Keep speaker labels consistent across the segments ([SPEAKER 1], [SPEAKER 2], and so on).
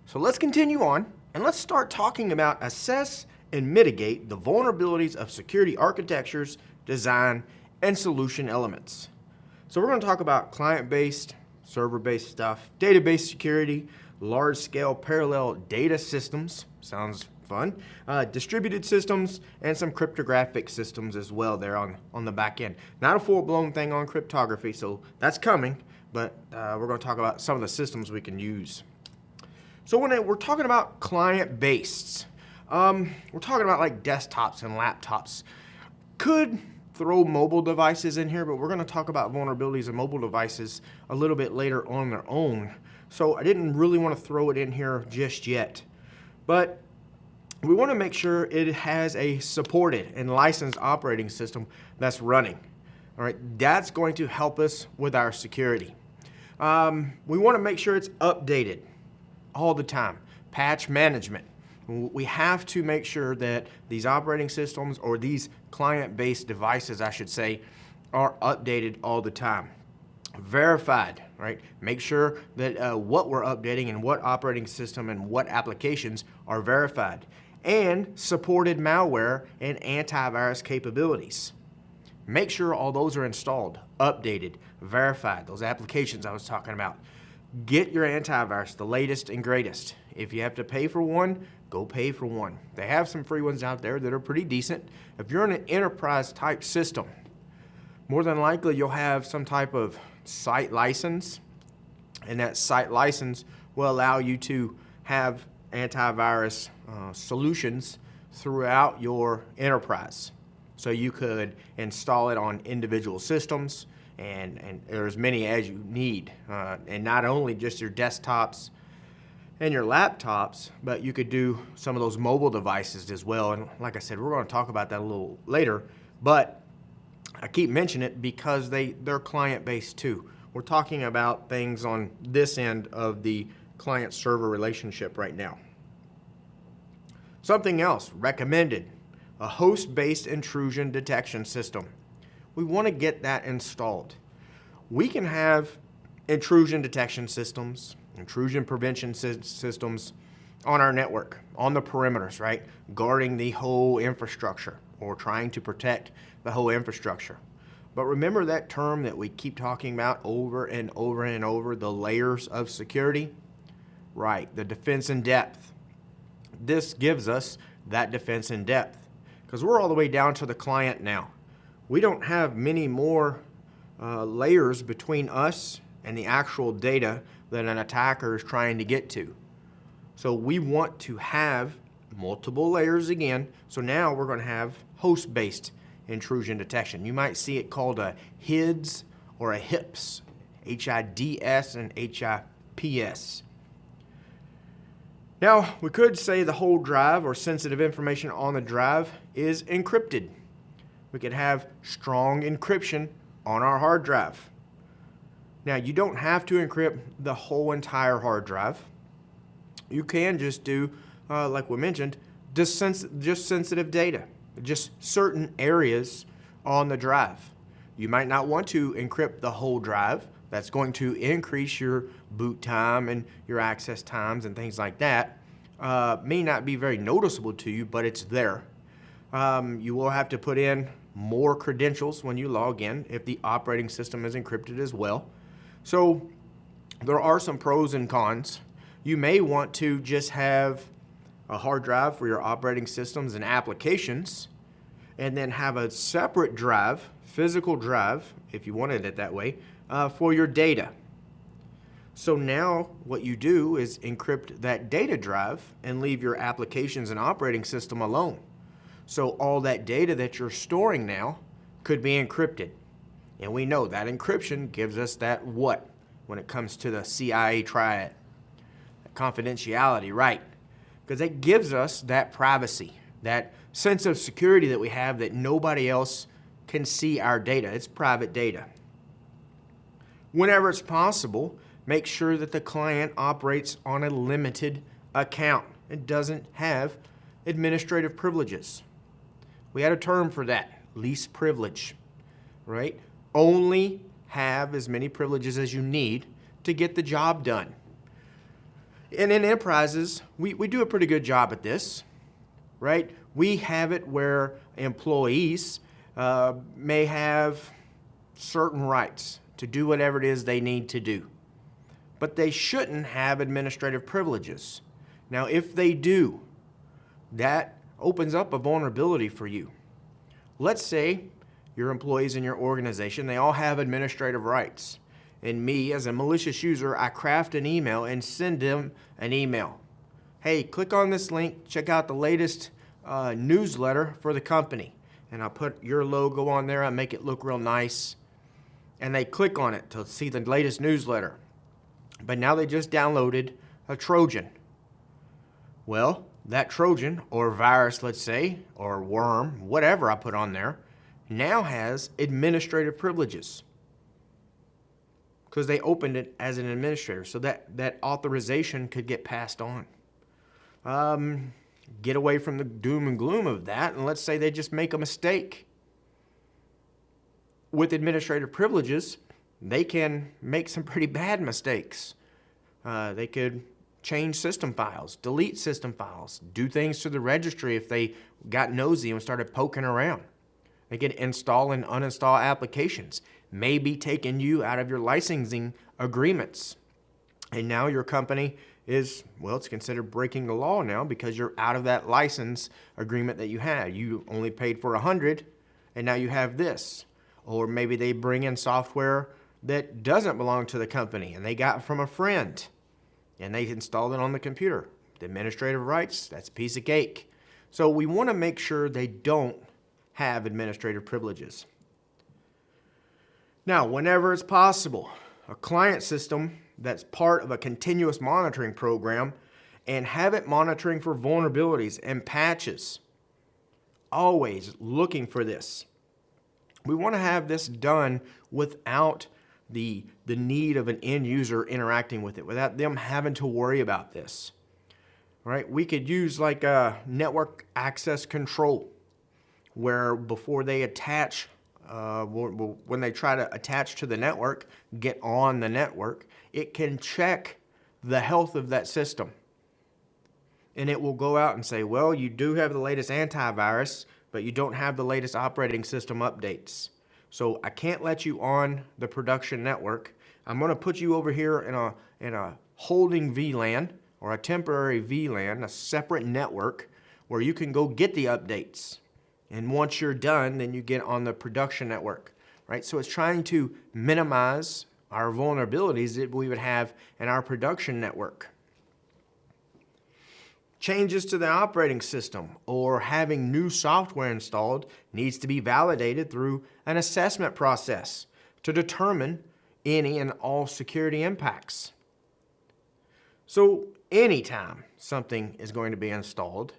[SPEAKER 1] So let's continue on and let's start talking about assess and mitigate the vulnerabilities of security architectures, design, and solution elements. So we're going to talk about client-based, server-based stuff, database security, large-scale parallel data systems, sounds fun, distributed systems, and some cryptographic systems as well there on the back end. Not a full-blown thing on cryptography, so that's coming, but we're going to talk about some of the systems we can use. So when we're talking about client-based, we're talking about like desktops and laptops. Could throw mobile devices in here, but we're going to talk about vulnerabilities of mobile devices a little bit later on their own. So I didn't really want to throw it in here just yet. But we want to make sure it has a supported and licensed operating system that's running. All right, that's going to help us with our security. We want to make sure it's updated all the time. Patch management. We have to make sure that these operating systems, or these client-based devices, I should say, are updated all the time. Verified, right? Make sure that what we're updating and what operating system and what applications are verified. And supported malware and antivirus capabilities. Make sure all those are installed, updated, verified, those applications I was talking about. Get your antivirus, the latest and greatest. If you have to pay for one, go pay for one. They have some free ones out there that are pretty decent. If you're in an enterprise type system, more than likely you'll have some type of site license, and that site license will allow you to have antivirus solutions throughout your enterprise. So you could install it on individual systems, and there's many as you need. And not only just your desktops and your laptops, but you could do some of those mobile devices as well. And like I said, we're going to talk about that a little later, but I keep mentioning it because they're client-based too. We're talking about things on this end of the client-server relationship right now. Something else recommended, a host-based intrusion detection system. We want to get that installed. We can have intrusion detection systems, intrusion prevention systems on our network, on the perimeters, right? Guarding the whole infrastructure or trying to protect the whole infrastructure. But remember that term that we keep talking about over and over and over, the layers of security? Right, the defense in depth. This gives us that defense in depth because we're all the way down to the client now. We don't have many more layers between us and the actual data that an attacker is trying to get to. So we want to have multiple layers again. So now we're going to have host-based intrusion detection. You might see it called a HIDS or a HIPS, H-I-D-S and H-I-P-S. Now, we could say the whole drive or sensitive information on the drive is encrypted. We could have strong encryption on our hard drive. Now, you don't have to encrypt the whole entire hard drive. You can just do, like we mentioned, just sensitive data, just certain areas on the drive. You might not want to encrypt the whole drive. That's going to increase your boot time and your access times and things like that. May not be very noticeable to you, but it's there. You will have to put in more credentials when you log in if the operating system is encrypted as well. So there are some pros and cons. You may want to just have a hard drive for your operating systems and applications, and then have a separate drive, physical drive, if you wanted it that way, for your data. So now what you do is encrypt that data drive and leave your applications and operating system alone. So all that data that you're storing now could be encrypted. And we know that encryption gives us that what when it comes to the CIA triad? Confidentiality, right? Because it gives us that privacy, that sense of security that we have that nobody else can see our data. It's private data. Whenever it's possible, make sure that the client operates on a limited account. It doesn't have administrative privileges. We had a term for that, least privilege, right? Only have as many privileges as you need to get the job done. And in enterprises, we do a pretty good job at this, right? We have it where employees may have certain rights to do whatever it is they need to do, but they shouldn't have administrative privileges. Now, if they do, that opens up a vulnerability for you. Let's say your employees in your organization, they all have administrative rights. And me, as a malicious user, I craft an email and send them an email. Hey, click on this link, check out the latest newsletter for the company. And I'll put your logo on there, I make it look real nice. And they click on it to see the latest newsletter. But now they just downloaded a Trojan. Well, that Trojan, or virus, let's say, or worm, whatever I put on there, now has administrative privileges because they opened it as an administrator. So that authorization could get passed on. Get away from the doom and gloom of that, and let's say they just make a mistake. With administrative privileges, they can make some pretty bad mistakes. They could change system files, delete system files, do things to the registry if they got nosy and started poking around. They could install and uninstall applications, maybe taking you out of your licensing agreements. And now your company is, well, it's considered breaking the law now because you're out of that license agreement that you had. You only paid for 100, and now you have this. Or maybe they bring in software that doesn't belong to the company and they got from a friend and they installed it on the computer. The administrative rights, that's a piece of cake. So we want to make sure they don't have administrative privileges. Now, whenever it's possible, a client system that's part of a continuous monitoring program and have it monitoring for vulnerabilities and patches. Always looking for this. We want to have this done without the need of an end user interacting with it, without them having to worry about this. Right? We could use like a network access control where before they attach, when they try to attach to the network, get on the network, it can check the health of that system. And it will go out and say, well, you do have the latest antivirus, but you don't have the latest operating system updates. So I can't let you on the production network. I'm going to put you over here in a holding VLAN or a temporary VLAN, a separate network where you can go get the updates. And once you're done, then you get on the production network, right? So it's trying to minimize our vulnerabilities that we would have in our production network. Changes to the operating system or having new software installed needs to be validated through an assessment process to determine any and all security impacts. So anytime something is going to be installed,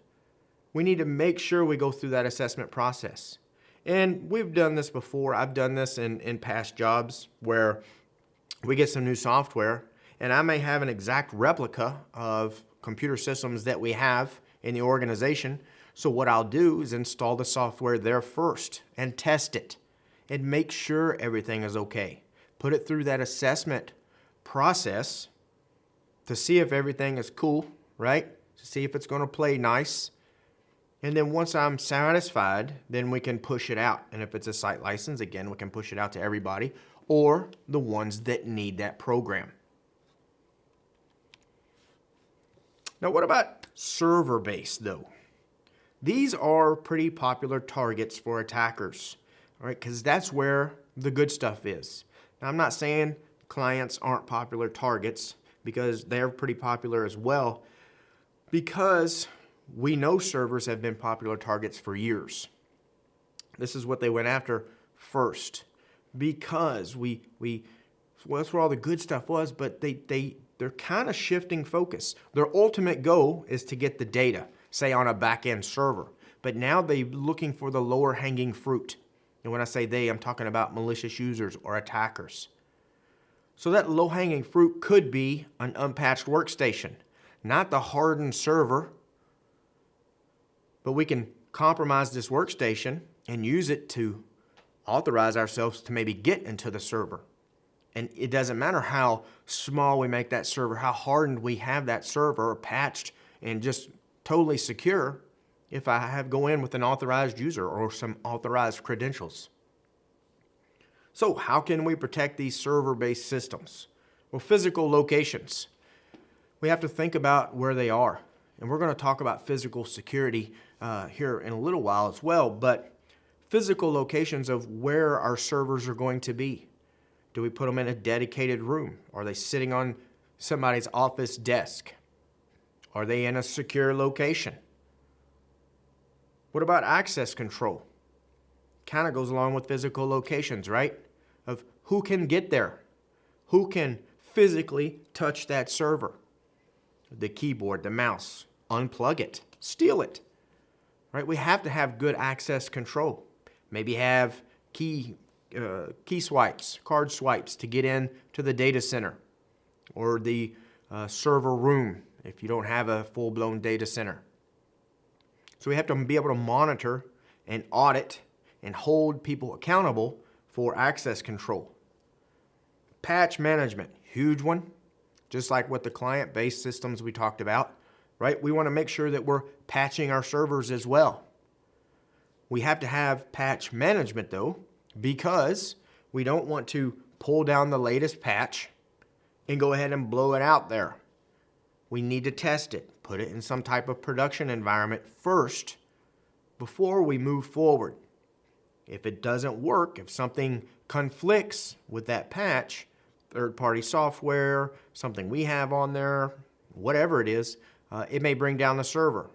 [SPEAKER 1] we need to make sure we go through that assessment process. And we've done this before. I've done this in past jobs where we get some new software and I may have an exact replica of computer systems that we have in the organization. So what I'll do is install the software there first and test it and make sure everything is okay. Put it through that assessment process to see if everything is cool, right? To see if it's going to play nice. And then once I'm satisfied, then we can push it out. And if it's a site license, again, we can push it out to everybody or the ones that need that program. Now, what about server-based, though? These are pretty popular targets for attackers, all right, because that's where the good stuff is. Now, I'm not saying clients aren't popular targets because they're pretty popular as well, because we know servers have been popular targets for years. This is what they went after first, because well, that's where all the good stuff was, but they're kind of shifting focus. Their ultimate goal is to get the data, say on a back-end server, but now they're looking for the lower hanging fruit. And when I say they, I'm talking about malicious users or attackers. So that low-hanging fruit could be an unpatched workstation, not the hardened server, but we can compromise this workstation and use it to authorize ourselves to maybe get into the server. And it doesn't matter how small we make that server, how hardened we have that server, patched and just totally secure, if I have go in with an authorized user or some authorized credentials. So how can we protect these server-based systems? Well, physical locations. We have to think about where they are. And we're going to talk about physical security here in a little while as well, but physical locations of where our servers are going to be. Do we put them in a dedicated room? Are they sitting on somebody's office desk? Are they in a secure location? What about access control? Kind of goes along with physical locations, right? Of who can get there, who can physically touch that server, the keyboard, the mouse, unplug it, steal it, right? We have to have good access control. Maybe have key swipes, card swipes to get in to the data center or the server room if you don't have a full-blown data center. So we have to be able to monitor and audit and hold people accountable for access control. Patch management, huge one, just like with the client-based systems we talked about, right? We want to make sure that we're patching our servers as well. We have to have patch management though, because we don't want to pull down the latest patch and go ahead and blow it out there. We need to test it, put it in some type of production environment first before we move forward. If it doesn't work, if something conflicts with that patch, third-party software, something we have on there, whatever it is, it may bring down the server.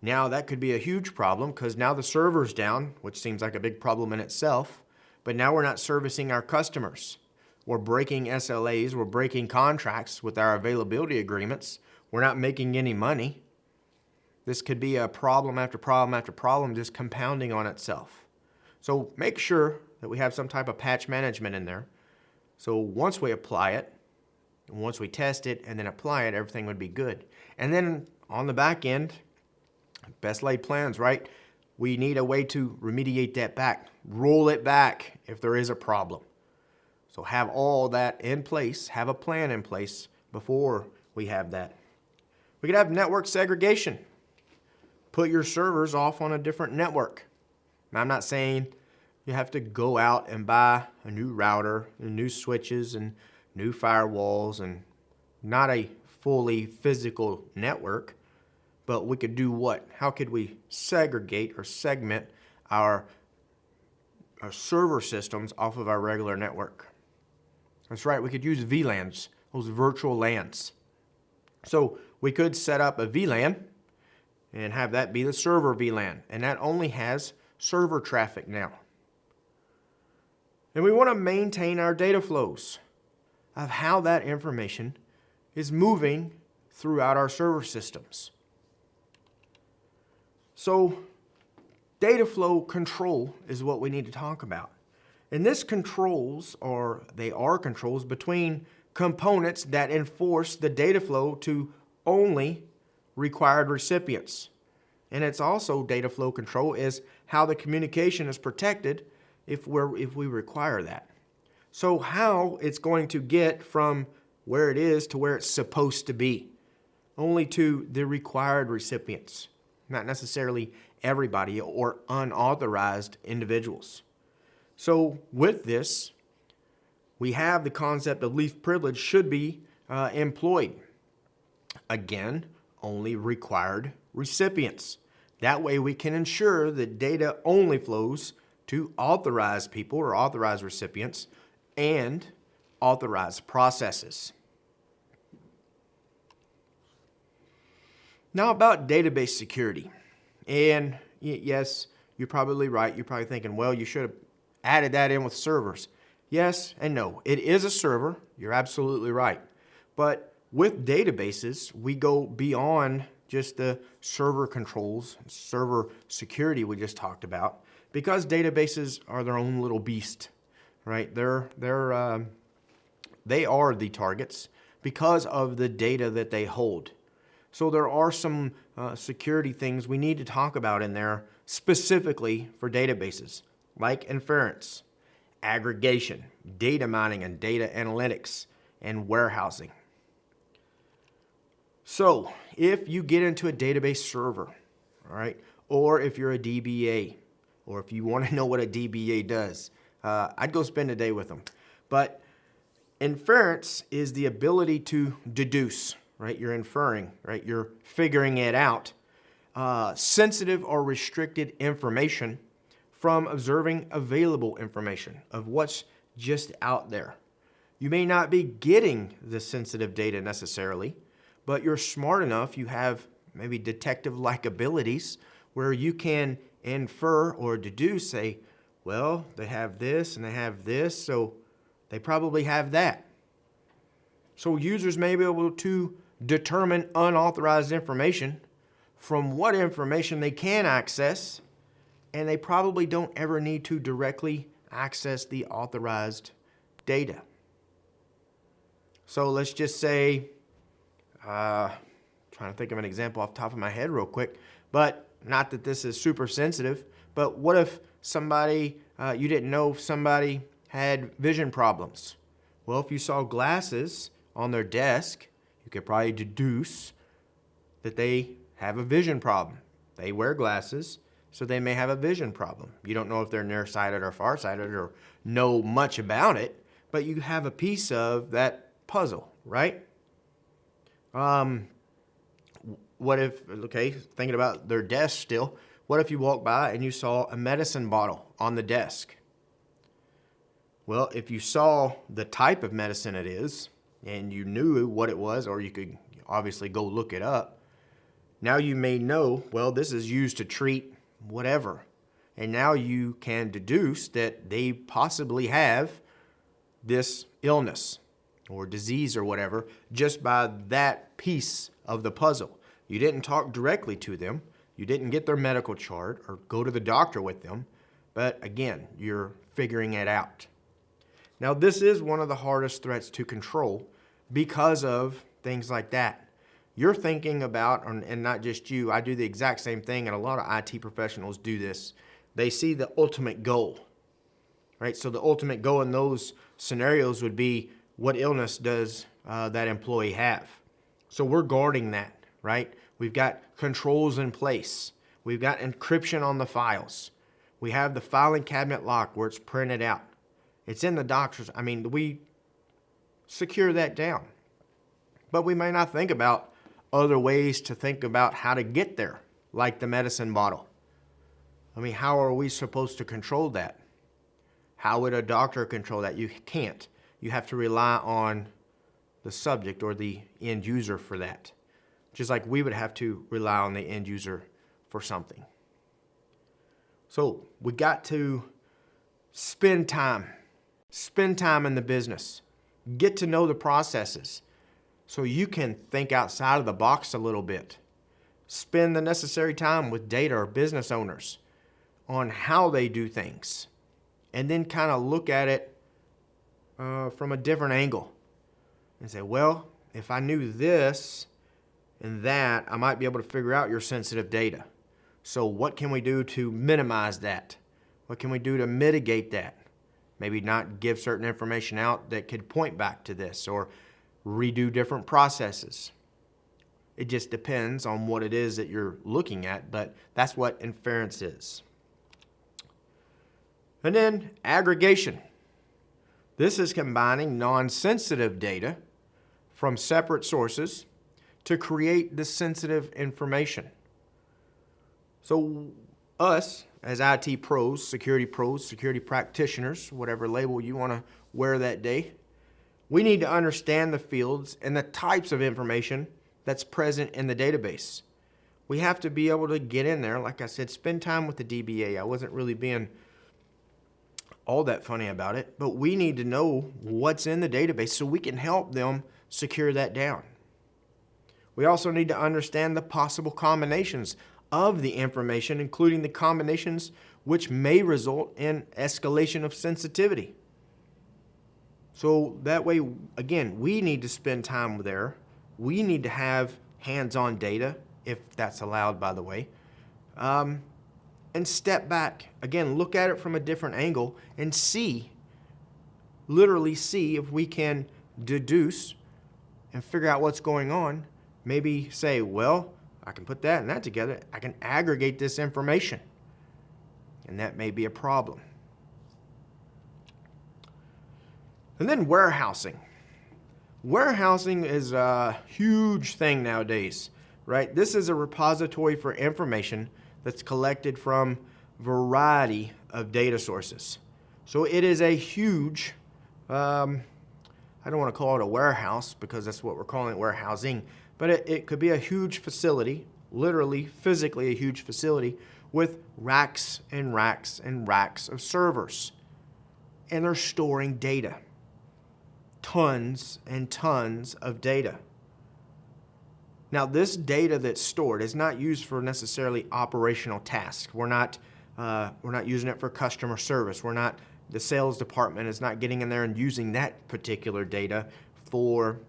[SPEAKER 1] Now that could be a huge problem because now the server's down, which seems like a big problem in itself, but now we're not servicing our customers. We're breaking SLAs, we're breaking contracts with our availability agreements. We're not making any money. This could be a problem after problem after problem just compounding on itself. So make sure that we have some type of patch management in there. So once we apply it, once we test it and then apply it, everything would be good. And then on the back end, best laid plans, right? We need a way to remediate that back, roll it back if there is a problem. So have all that in place, have a plan in place before we have that. We could have network segregation. Put your servers off on a different network. Now, I'm not saying you have to go out and buy a new router and new switches and new firewalls and not a fully physical network, but we could do what? How could we segregate or segment our server systems off of our regular network? That's right, we could use VLANs, those virtual LANs. So we could set up a VLAN and have that be the server VLAN, and that only has server traffic now. And we want to maintain our data flows of how that information is moving throughout our server systems. So data flow control is what we need to talk about. And this controls, or they are controls between components that enforce the data flow to only required recipients. And it's also data flow control is how the communication is protected if we require that. So how it's going to get from where it is to where it's supposed to be, only to the required recipients, not necessarily everybody or unauthorized individuals. So with this, we have the concept of least privilege should be employed. Again, only required recipients. That way we can ensure that data only flows to authorized people or authorized recipients and authorized processes. Now about database security. And yes, you're probably right. You're probably thinking, well, you should have added that in with servers. Yes and no. It is a server. You're absolutely right. But with databases, we go beyond just the server controls, server security we just talked about, because databases are their own little beast, right? They are the targets because of the data that they hold. So there are some security things we need to talk about in there specifically for databases, like inference, aggregation, data mining and data analytics, and warehousing. So if you get into a database server, all right, or if you're a DBA, or if you want to know what a DBA does, I'd go spend a day with them. But inference is the ability to deduce, right? You're inferring, right? You're figuring it out. Sensitive or restricted information from observing available information of what's just out there. You may not be getting the sensitive data necessarily, but you're smart enough, you have maybe detective-like abilities where you can infer or deduce, say, well, they have this and they have this, so they probably have that. So users may be able to determine unauthorized information from what information they can access, and they probably don't ever need to directly access the authorized data. So let's just say, trying to think of an example off the top of my head real quick, but not that this is super sensitive, but what if somebody, you didn't know if somebody had vision problems? Well, if you saw glasses on their desk, you could probably deduce that they have a vision problem. They wear glasses, so they may have a vision problem. You don't know if they're nearsighted or farsighted or know much about it, but you have a piece of that puzzle, right? What if, okay, thinking about their desk still, what if you walk by and you saw a medicine bottle on the desk? Well, if you saw the type of medicine it is, and you knew what it was, or you could obviously go look it up, now you may know, well, this is used to treat whatever. And now you can deduce that they possibly have this illness or disease or whatever just by that piece of the puzzle. You didn't talk directly to them. You didn't get their medical chart or go to the doctor with them. But again, you're figuring it out. Now, this is one of the hardest threats to control because of things like that. You're thinking about, and not just you, I do the exact same thing, and a lot of IT professionals do this. They see the ultimate goal, right? So the ultimate goal in those scenarios would be, what illness does that employee have? So we're guarding that, right? We've got controls in place. We've got encryption on the files. We have the filing cabinet lock where it's printed out. It's in the doctor's, we secure that down. But we may not think about other ways to think about how to get there, like the medicine bottle. How are we supposed to control that? How would a doctor control that? You can't. You have to rely on the subject or the end user for that. Just like we would have to rely on the end user for something. So we got to spend time in the business. Get to know the processes so you can think outside of the box a little bit. Spend the necessary time with data or business owners on how they do things. And then kind of look at it from a different angle. And say, well, if I knew this and that, I might be able to figure out your sensitive data. So what can we do to minimize that? What can we do to mitigate that? Maybe not give certain information out that could point back to this, or redo different processes. It just depends on what it is that you're looking at, but that's what inference is. And then aggregation. This is combining non-sensitive data from separate sources to create the sensitive information. So us, as IT pros, security practitioners, whatever label you want to wear that day, we need to understand the fields and the types of information that's present in the database. We have to be able to get in there, like I said, spend time with the DBA. I wasn't really being all that funny about it, but we need to know what's in the database so we can help them secure that down. We also need to understand the possible combinations of the information, including the combinations which may result in escalation of sensitivity. So that way, again, we need to spend time there. We need to have hands-on data, if that's allowed, by the way. And step back. Again, look at it from a different angle and see literally see if we can deduce and figure out what's going on. Maybe say, well, I can put that and that together. I can aggregate this information. And that may be a problem. And then warehousing. Warehousing is a huge thing nowadays, right? This is a repository for information that's collected from a variety of data sources. So it is a huge, I don't want to call it a warehouse because that's what we're calling it, warehousing, but it could be a huge facility, literally, physically a huge facility with racks and racks and racks of servers. And they're storing data. Tons and tons of data. Now, this data that's stored is not used for necessarily operational tasks. We're not using it for customer service. The sales department is not getting in there and using that particular data for,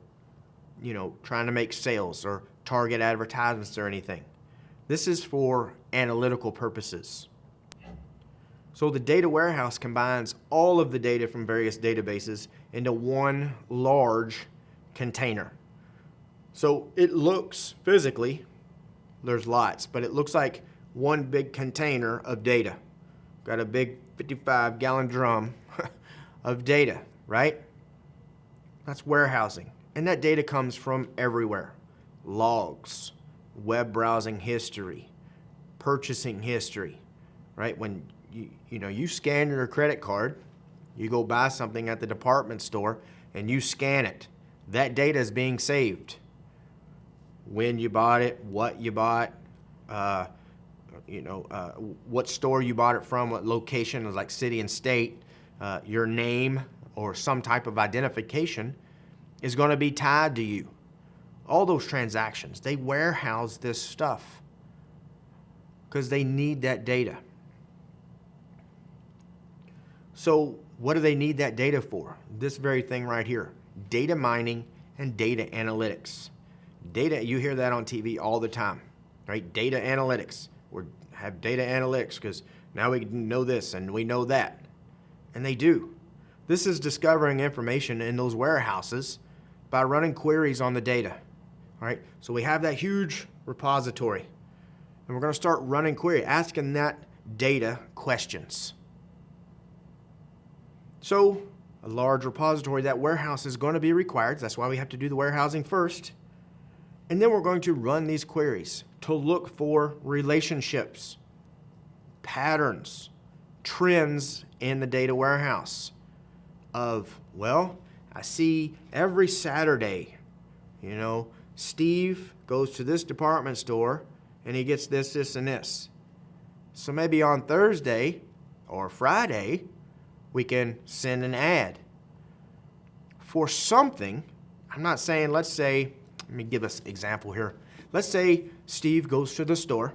[SPEAKER 1] trying to make sales or target advertisements or anything. This is for analytical purposes. So the data warehouse combines all of the data from various databases into one large container. So it looks physically, there's lots, but it looks like one big container of data. Got a big 55-gallon drum of data, right? That's warehousing. And that data comes from everywhere. Logs, web browsing history, purchasing history, right? When you scan your credit card, you go buy something at the department store and you scan it. That data is being saved. When you bought it, what you bought, what store you bought it from, what location, like city and state, your name or some type of identification is going to be tied to you. All those transactions, they warehouse this stuff because they need that data. So what do they need that data for? This very thing right here, data mining and data analytics. Data, you hear that on TV all the time, right? Data analytics. We have data analytics because now we know this and we know that. And they do. This is discovering information in those warehouses by running queries on the data. All right, so we have that huge repository and we're going to start running query, asking that data questions. So a large repository, that warehouse is going to be required. That's why we have to do the warehousing first. And then we're going to run these queries to look for relationships, patterns, trends in the data warehouse of, well, I see every Saturday, Steve goes to this department store and he gets this, this, and this. So maybe on Thursday or Friday, we can send an ad for something. I'm not saying, let me give us an example here. Let's say Steve goes to the store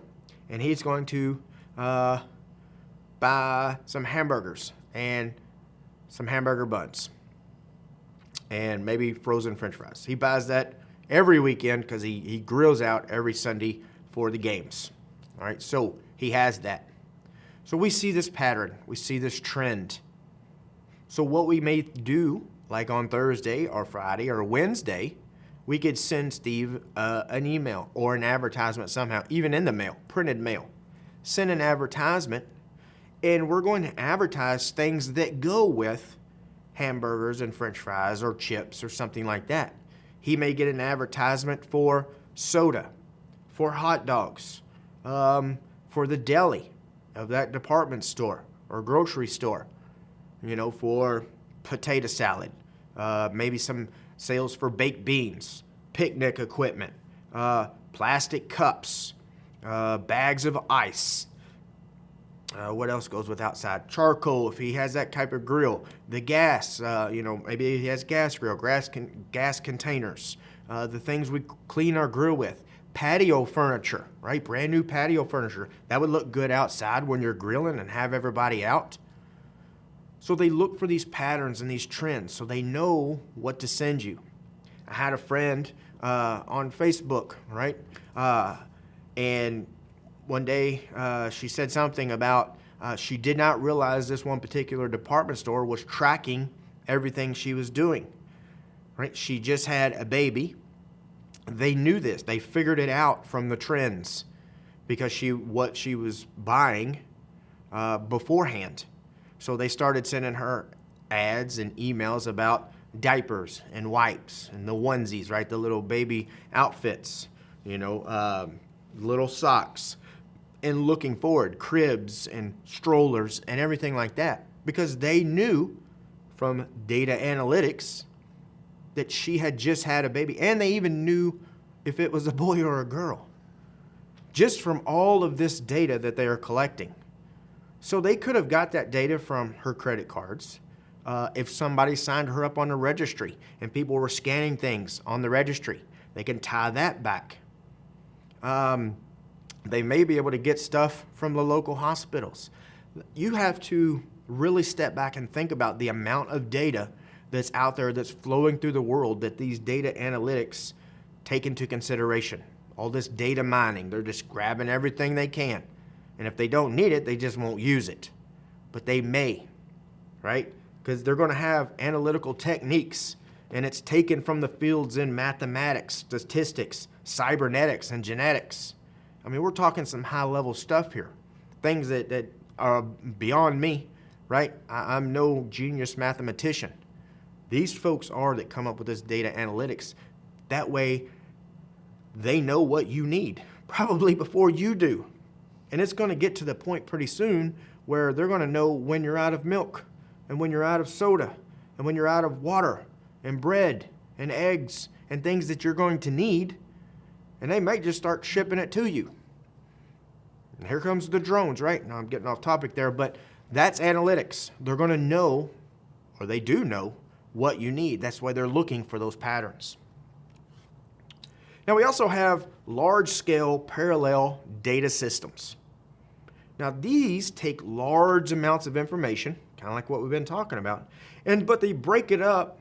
[SPEAKER 1] and he's going to buy some hamburgers and some hamburger buns and maybe frozen French fries. He buys that every weekend because he grills out every Sunday for the games. All right, so he has that. So we see this pattern. We see this trend. So what we may do, like on Thursday or Friday or Wednesday, we could send Steve an email or an advertisement somehow, even in the mail, printed mail. Send an advertisement, and we're going to advertise things that go with hamburgers and French fries or chips or something like that. He may get an advertisement for soda, for hot dogs, for the deli of that department store or grocery store, for potato salad, maybe some sales for baked beans, picnic equipment, plastic cups, bags of ice. What else goes with outside? Charcoal, if he has that type of grill. The gas, maybe he has gas grill, gas containers, the things we clean our grill with. Patio furniture, right? Brand new patio furniture. That would look good outside when you're grilling and have everybody out. So they look for these patterns and these trends so they know what to send you. I had a friend on Facebook, right? And one day she said something about she did not realize this one particular department store was tracking everything she was doing, right? She just had a baby. They knew this. They figured it out from the trends because what she was buying beforehand. So they started sending her ads and emails about diapers and wipes and the onesies, right? The little baby outfits, little socks, and looking forward, cribs and strollers and everything like that, because they knew from data analytics that she had just had a baby, and they even knew if it was a boy or a girl, just from all of this data that they are collecting. So they could have got that data from her credit cards. If somebody signed her up on the registry and people were scanning things on the registry, they can tie that back. They may be able to get stuff from the local hospitals. You have to really step back and think about the amount of data that's out there that's flowing through the world that these data analytics take into consideration. All this data mining, they're just grabbing everything they can. And if they don't need it, they just won't use it. But they may, right? Because they're going to have analytical techniques, and it's taken from the fields in mathematics, statistics, cybernetics, and genetics. I mean, we're talking some high-level stuff here, things that are beyond me, right? I'm no genius mathematician. These folks are that come up with this data analytics. That way, they know what you need, probably before you do. And it's going to get to the point pretty soon where they're going to know when you're out of milk and when you're out of soda and when you're out of water and bread and eggs and things that you're going to need. And they might just start shipping it to you. And here comes the drones, right? Now I'm getting off topic there, but that's analytics. They're going to know, or they do know, what you need. That's why they're looking for those patterns. Now we also have large-scale parallel data systems. Now these take large amounts of information, kind of like what we've been talking about, but they break it up.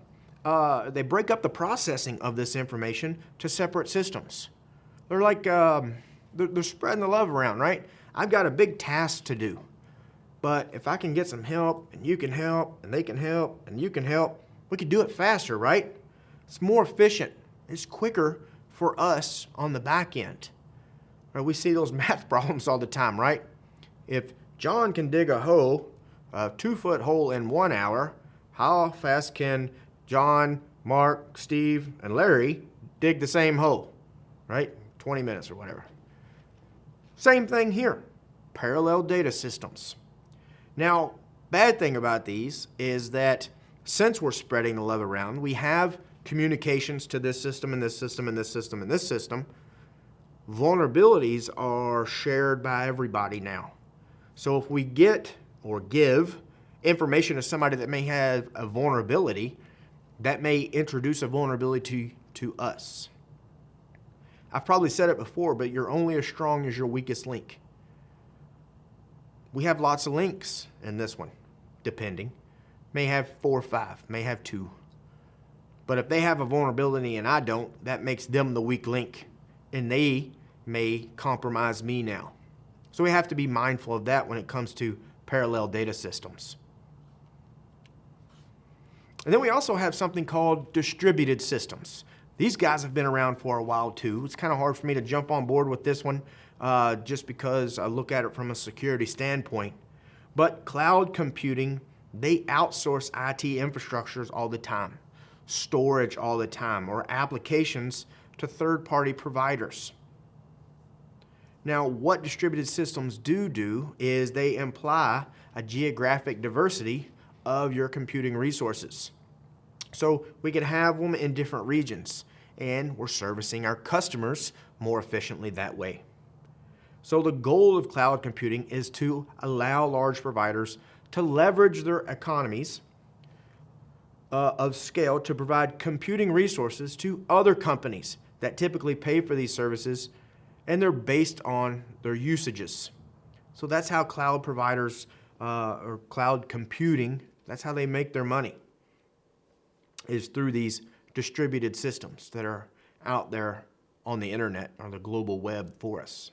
[SPEAKER 1] They break up the processing of this information to separate systems. They're like they're spreading the love around, right? I've got a big task to do, but if I can get some help, and you can help, and they can help, and you can help, we can do it faster, right? It's more efficient. It's quicker for us on the back end. Right? We see those math problems all the time, right? If John can dig a 2-foot hole in 1 hour, how fast can John, Mark, Steve, and Larry dig the same hole, right? 20 minutes or whatever. Same thing here, parallel data systems. Now, bad thing about these is that since we're spreading the love around, we have communications to this system and this system and this system and this system. Vulnerabilities are shared by everybody now. So if we get or give information to somebody that may have a vulnerability, that may introduce a vulnerability to us. I've probably said it before, but you're only as strong as your weakest link. We have lots of links in this one, depending. May have 4 or 5, may have 2. But if they have a vulnerability and I don't, that makes them the weak link, and they may compromise me now. So we have to be mindful of that when it comes to parallel data systems. And then we also have something called distributed systems. These guys have been around for a while too. It's kind of hard for me to jump on board with this one just because I look at it from a security standpoint. But cloud computing, they outsource IT infrastructures all the time, storage all the time, or applications to third-party providers. Now, what distributed systems do is they imply a geographic diversity of your computing resources. So we could have them in different regions, and we're servicing our customers more efficiently that way. So the goal of cloud computing is to allow large providers to leverage their economies of scale to provide computing resources to other companies that typically pay for these services, and they're based on their usages. So that's how cloud providers or cloud computing, that's how they make their money, is through these distributed systems that are out there on the internet or the global web for us.